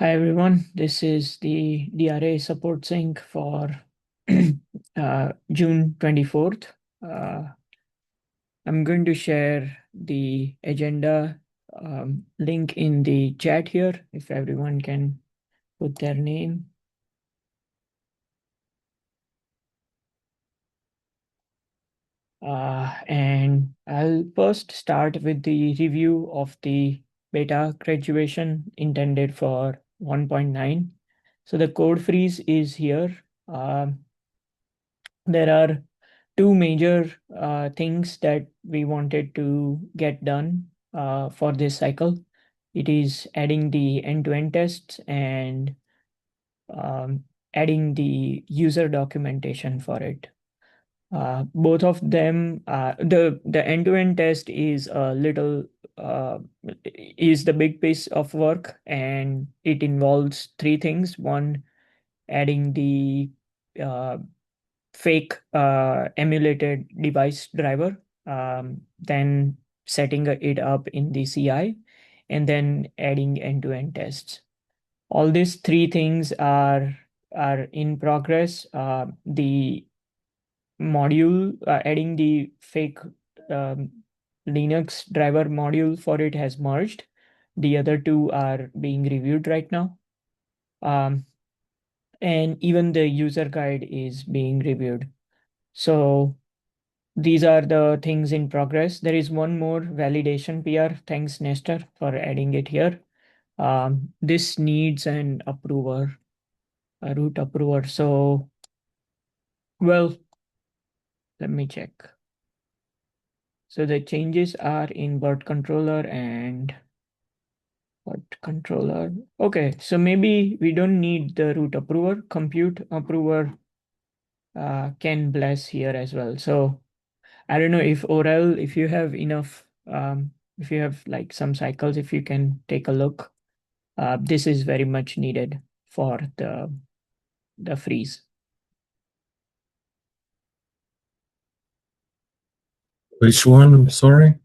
Hi everyone, this is the DRA support sync for June 24th. I'm going to share the agenda link in the chat here if everyone can put their name. And I'll first start with the review of the beta graduation intended for 1.9. So the code freeze is here. There are two major things that we wanted to get done for this cycle. It is adding the end-to-end tests and adding the user documentation for it. Both of them, the end-to-end test is a little is the big piece of work, and it involves three things. One, adding the uh, fake emulated device driver, then setting it up in the CI, and then adding end-to-end tests. All these three things are in progress. The module adding the fake um, Linux driver module for it has merged. The other two are being reviewed right now. And even the user guide is being reviewed. So these are the things in progress. There is one more validation PR. Thanks, Nestor, for adding it here. This needs an approver, a root approver. So, well, let me check. So the changes are in Virt controller and Virt controller. Okay, so maybe we don't need the root approver. Compute approver can bless here as well. So I don't know if Orel, if you have enough, if you have like some cycles, if you can take a look. This is very much needed for the freeze. Which one? I'm sorry.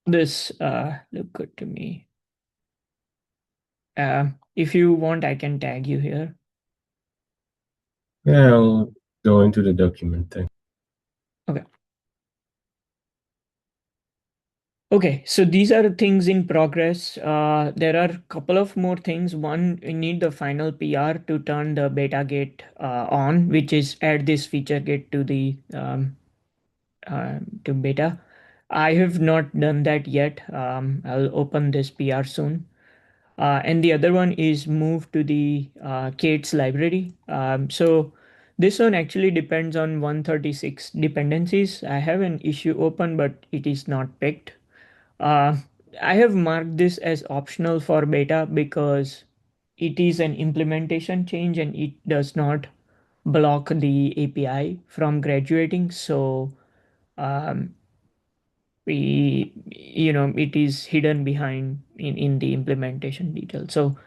This look good to me. If you want, I can tag you here. Yeah, I'll go into the document thing. Okay. Okay, so these are things in progress. There are a couple of more things. One, we need the final PR to turn the beta gate on, which is add this feature gate to the to beta. I have not done that yet. I'll open this PR soon. And the other one is move to the Kate's library. So this one actually depends on 136 dependencies. I have an issue open, but it is not picked. Uh, I have marked this as optional for beta because it is an implementation change and it does not block the API from graduating. So um, it is hidden behind in the implementation detail. So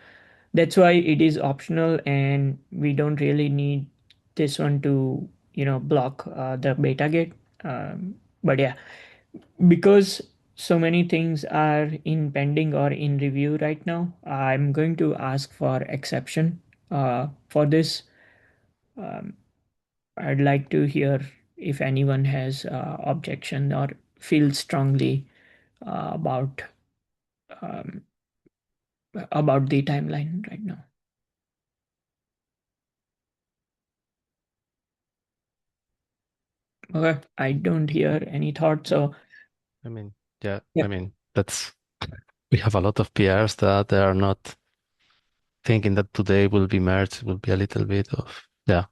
that's why it is optional and we don't really need this one to block the beta gate. But yeah, because so many things are in pending or in review right now, I'm going to ask for exception for this. I'd like to hear if anyone has objection or feels strongly about um, about the timeline right now. Okay, I don't hear any thoughts. So I mean, yeah, yeah, I mean, we have a lot of PRs that they are not thinking that today will be merged, will be a little bit of, yeah.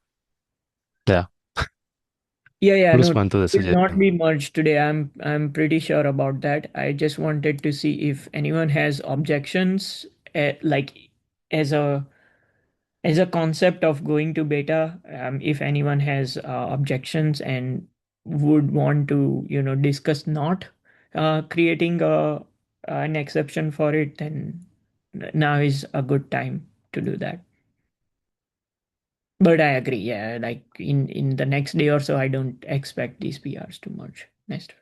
yeah, Plus no, one to the will not suggestion. be merged today. I'm pretty sure about that. I just wanted to see if anyone has objections, like as a concept of going to beta. If anyone has objections and would want to discuss not creating an exception for it, then now is a good time to do that. But I agree, yeah, like in the next day or so, I don't expect these PRs to merge. Next.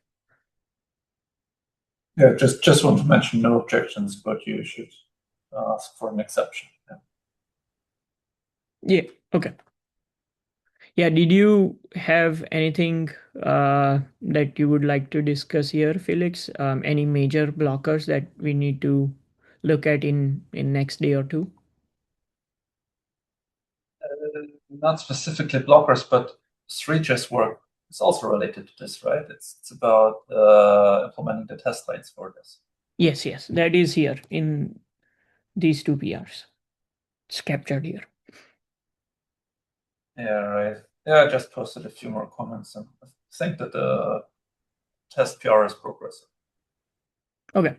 Yeah, just want to mention no objections, but you should ask for an exception. Yeah. Yeah. Okay. Yeah. Did you have anything that you would like to discuss here, Felix? Any major blockers that we need to look at in next day or two? Not specifically blockers, but three-chess work is also related to this, right? It's about implementing the test lights for this. Yes. Yes. That is here in these two PRs. It's captured here. Yeah, right. Yeah, I just posted a few more comments, and I think that the test PR is progressive. Okay.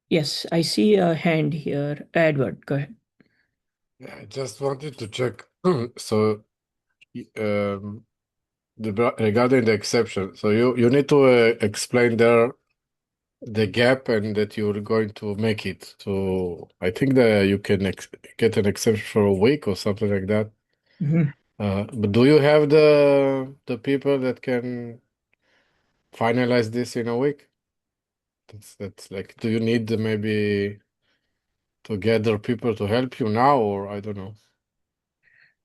Yes, I see a hand here. Edward, go ahead. Yeah, I just wanted to check. So, regarding the exception, so you need to explain there the gap and that you're going to make it. So I think that you can get an exception for a week or something like that. Mhm. But do you have the people that can finalize this in a week? That's like, do you need maybe to gather people to help you now, or I don't know.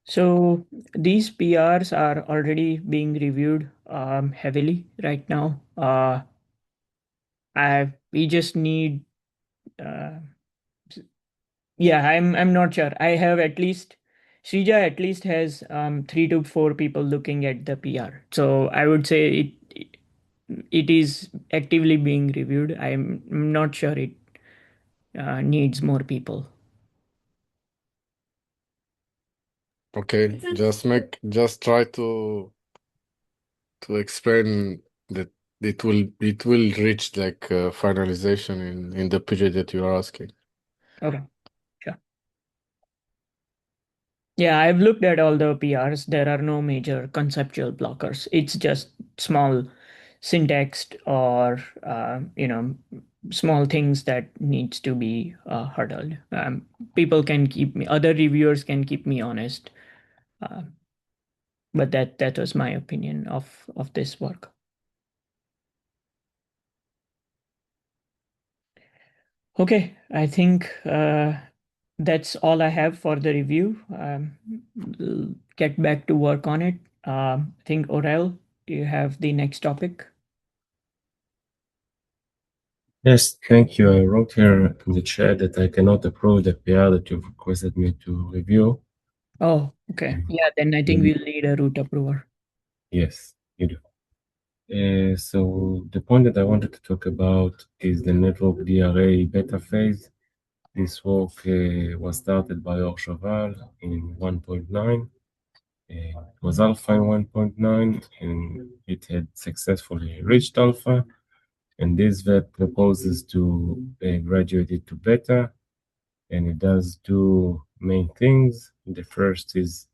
So these PRs are already being reviewed heavily right now. We just need uh, yeah, I'm not sure. I have at least Srija at least has 3 to 4 people looking at the PR. So I would say it is actively being reviewed. I'm not sure it needs more people. Okay, just try to explain that it will reach like finalization in the period that you are asking. Okay, sure. Yeah, I've looked at all the PRs. There are no major conceptual blockers. It's just small syntax or small things that needs to be hurdled. People can keep me. Other reviewers can keep me honest. Uh, but that was my opinion of this work. Okay, I think that's all I have for the review. Get back to work on it. I think Aurel, you have the next topic. Yes, thank you. I wrote here in the chat that I cannot approve the PR that you've requested me to review. Oh, okay. Yeah, then I think we'll need a root approver. Yes, you do. So the point that I wanted to talk about is the network DRA beta phase. This work was started by Or Chaval in 1.9. It was alpha in 1.9, and it had successfully reached alpha. And this vet proposes to graduate it to beta, and it does two main things. The first is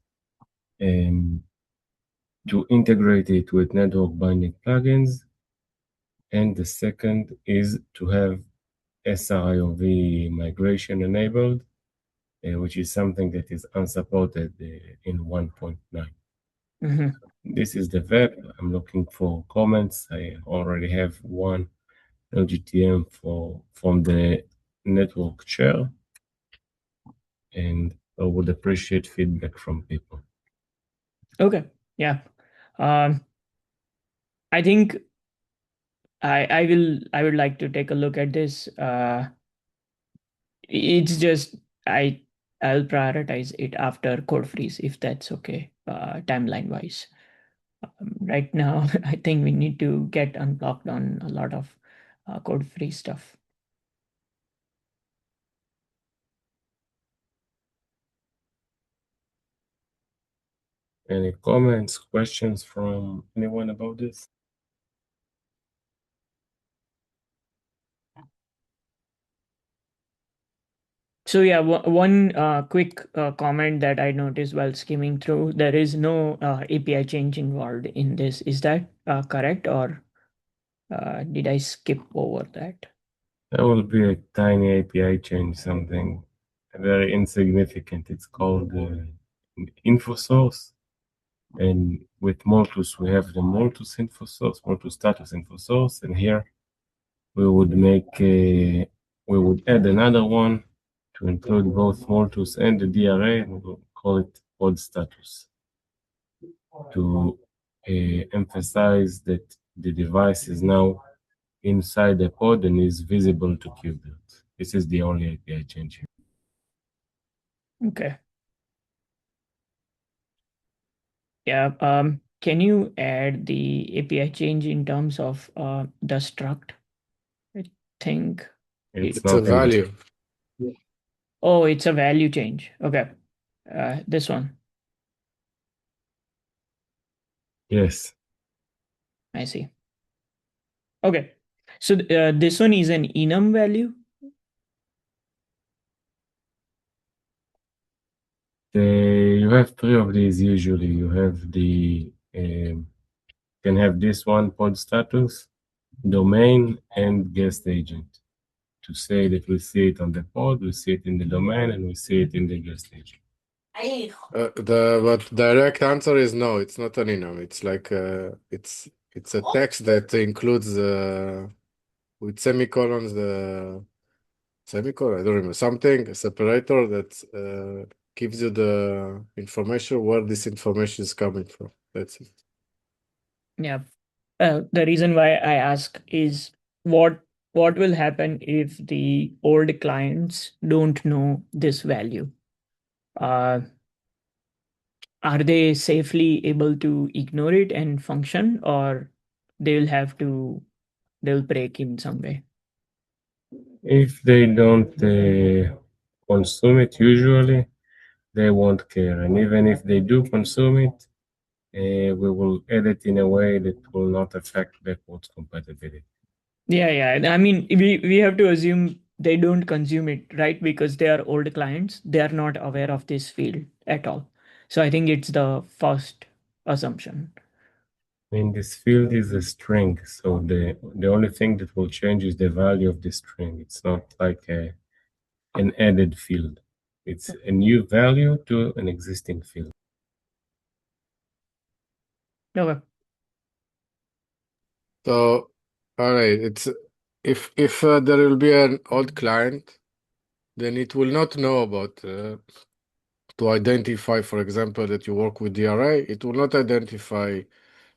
to integrate it with network binding plugins, and the second is to have SRIOV migration enabled, which is something that is unsupported in 1.9. Mm-hmm. This is the web. I'm looking for comments. I already have one LGTM from the network chair, and I would appreciate feedback from people. Okay. Yeah. I think I would like to take a look at this. It's just I'll prioritize it after code freeze if that's okay, timeline wise. Right now, I think we need to get unblocked on a lot of code free stuff. Any comments, questions from anyone about this? So yeah, one quick comment that I noticed while skimming through, there is no API change involved in this. Is that correct, or did I skip over that? There will be a tiny API change, something very insignificant. It's called info source. And with Multus, we have the Multus info source, Multus status info source. And here we would make we would add another one to include both Mortus and the DRA, and we'll call it pod status to emphasize that the device is now inside the pod and is visible to KubeVirt. This is the only API change here. Okay. Yeah. Can you add the API change in terms of the struct? I think. It's It's a not value. Oh, it's a value change. Okay. This one. Yes. I see. Okay. So this one is an enum value. You have three of these usually. You have the can have this one pod status, domain, and guest agent. To say that we see it on the pod, we see it in the domain, and we see it in the guest agent. But direct answer is no. It's not an enum. It's like it's a text that includes with semicolons the semicolon. I don't remember something a separator that gives you the information where this information is coming from. That's it. Yeah. The reason why I ask is what will happen if the old clients don't know this value? Are they safely able to ignore it and function, or they'll break in some way? If they don't consume it, usually they won't care. And even if they do consume it, we will edit in a way that will not affect backwards compatibility. Yeah. I mean, we have to assume they don't consume it, right? Because they are old clients. They are not aware of this field at all. So I think it's the first assumption. I mean, this field is a string, so the only thing that will change is the value of the string. It's not like an added field. It's a new value to an existing field. Okay. So, all right, it's if there will be an old client, then it will not know about to identify, for example, that you work with DRA. It will not identify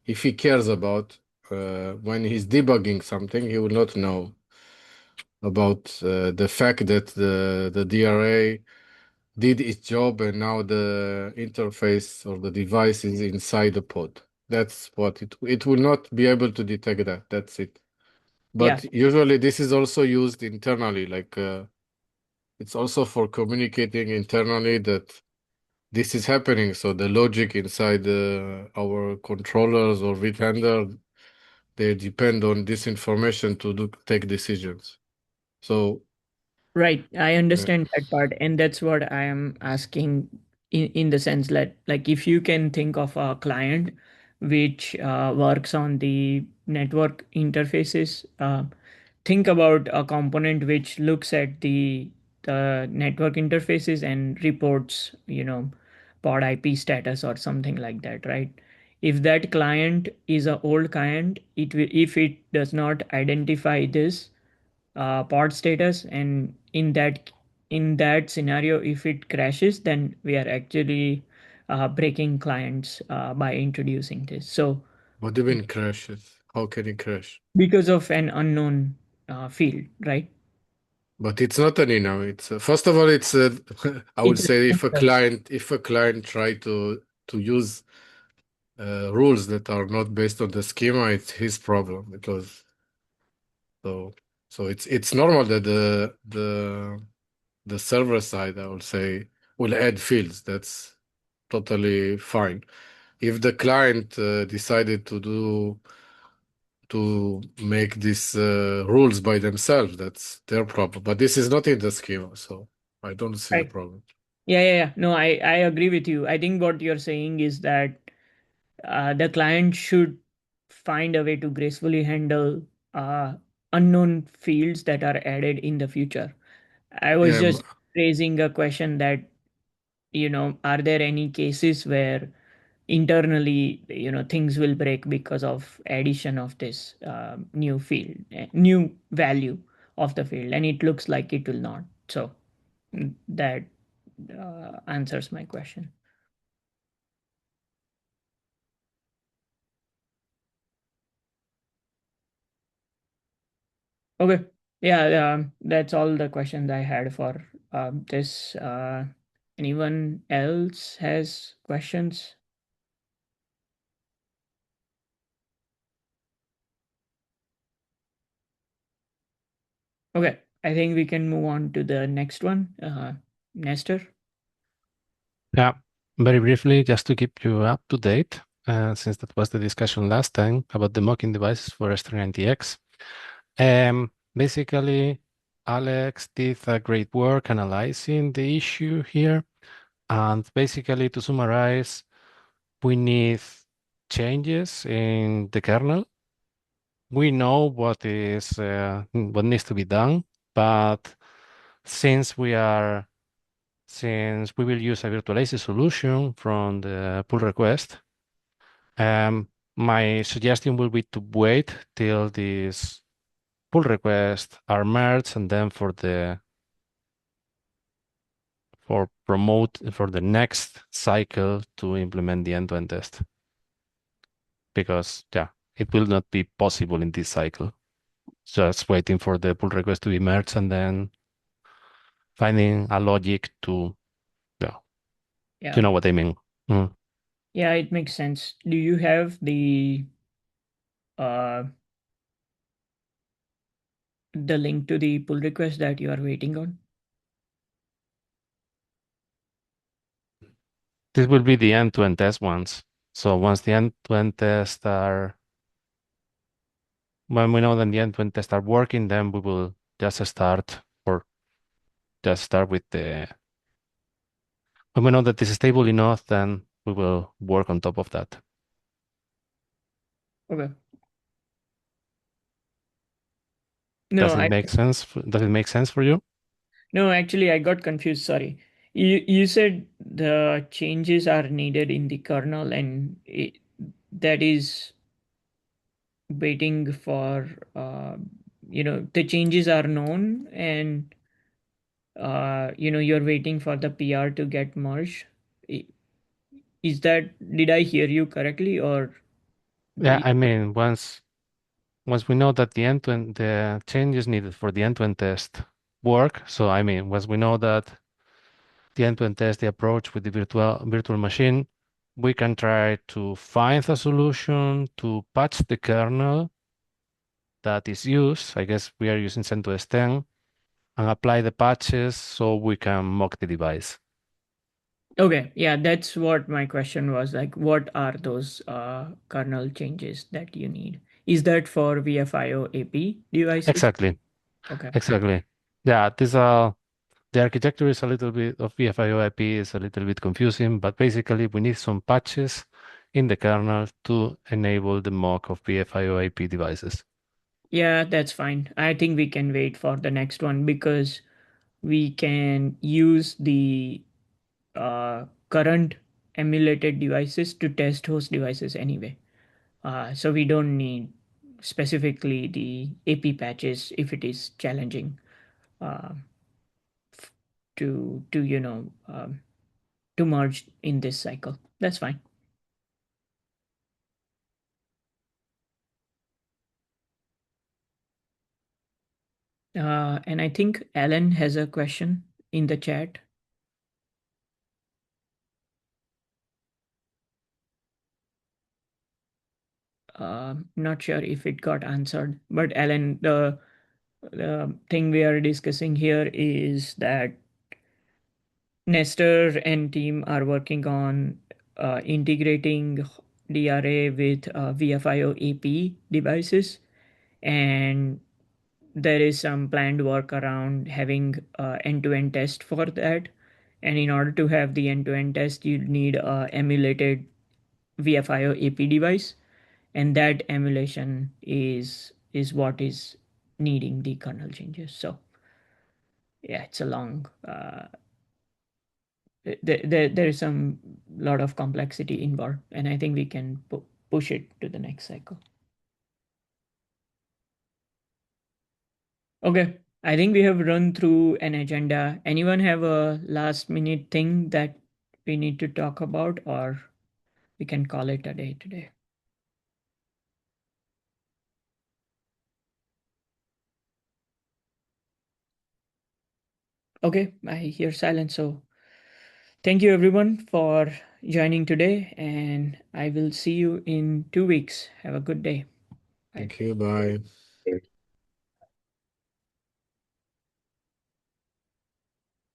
if he cares about when he's debugging something. He will not know about the fact that the DRA did its job and now the interface or the device is inside the pod. That's what it will not be able to detect that. That's it. But usually this is also used internally, like it's also for communicating internally that this is happening. So the logic inside our controllers or vTender, they depend on this information to take decisions. So Right. I understand that part. And that's what I am asking in the sense that, like, if you can think of a client which works on the network interfaces, think about a component which looks at the network interfaces and reports, pod IP status or something like that, right? If that client is a old client, if it does not identify this pod status, and in that scenario, if it crashes, then we are actually breaking clients by introducing this. So what do you mean crashes? How can it crash? because of an unknown field, right? But it's not an enum. It's first of all, it's I would It's say if a client try to use rules that are not based on the schema, it's his problem because so it's normal that the server side, I would say, will add fields. That's totally fine. If the client decided to make these rules by themselves, that's their problem. But this is not in the schema, so I don't see the right. problem. Yeah. No, I agree with you. I think what you're saying is that the client should find a way to gracefully handle uh, unknown fields that are added in the future. I was Yeah, just raising a question that, are there any cases where internally, things will break because of addition of this new field, new value of the field, and it looks like it will not. So that answers my question. Okay. Yeah, that's all the questions I had for this. Anyone else has questions? Okay, I think we can move on to the next one. Nestor? Yeah, very briefly, just to keep you up to date, since that was the discussion last time about the mocking devices for S390X. Basically, Alex did a great work analyzing the issue here. And basically, to summarize, we need changes in the kernel. We know what needs to be done, but since we will use a virtualized solution from the pull request, my suggestion will be to wait till these pull requests are merged, and then for the next cycle to implement the end-to-end test. Because it will not be possible in this cycle. Just waiting for the pull request to be merged and then finding a logic to, Yeah. you know what I mean. Yeah, it makes sense. Do you have the link to the pull request that you are waiting on? This will be the end-to-end test ones. So once the end-to-end tests when we know that the end-to-end tests are working, then we will just start with when we know that this is stable enough, then we will work on top of that. Okay. No, Does it make sense? Does it make sense for you? No, actually, I got confused. Sorry. You said the changes are needed in the kernel, and that is waiting for the changes are known, and you're waiting for the PR to get merged. Is that, did I hear you correctly, or Yeah, I mean, once we know that the changes needed for the end-to-end test work, so I mean, once we know that the end-to-end test, the approach with the virtual machine, we can try to find a solution to patch the kernel that is used. I guess we are using CentOS 10 and apply the patches so we can mock the device. Okay, yeah, that's what my question was. Like, what are those kernel changes that you need? Is that for VFIO AP devices? Exactly. Okay. Exactly. Yeah, the architecture is a little bit of VFIO IP is a little bit confusing, but basically we need some patches in the kernel to enable the mock of VFIO IP devices. Yeah, that's fine. I think we can wait for the next one because we can use the current emulated devices to test host devices anyway. So we don't need specifically the AP patches if it is challenging uh, to merge in this cycle. That's fine. And I think Alan has a question in the chat. Not sure if it got answered, but Alan, the thing we are discussing here is that Nestor and team are working on integrating DRA with VFIO AP devices, and there is some planned work around having end-to-end test for that. And in order to have the end-to-end test, you need a emulated VFIO AP device, and that emulation is what is needing the kernel changes. So yeah, it's a long there is some lot of complexity involved, and I think we can push it to the next cycle. Okay, I think we have run through an agenda. Anyone have a last minute thing that we need to talk about, or we can call it a day today? Okay, I hear silence. So thank you everyone for joining today, and I will see you in 2 weeks. Have a good day. Bye. Thank you. Bye.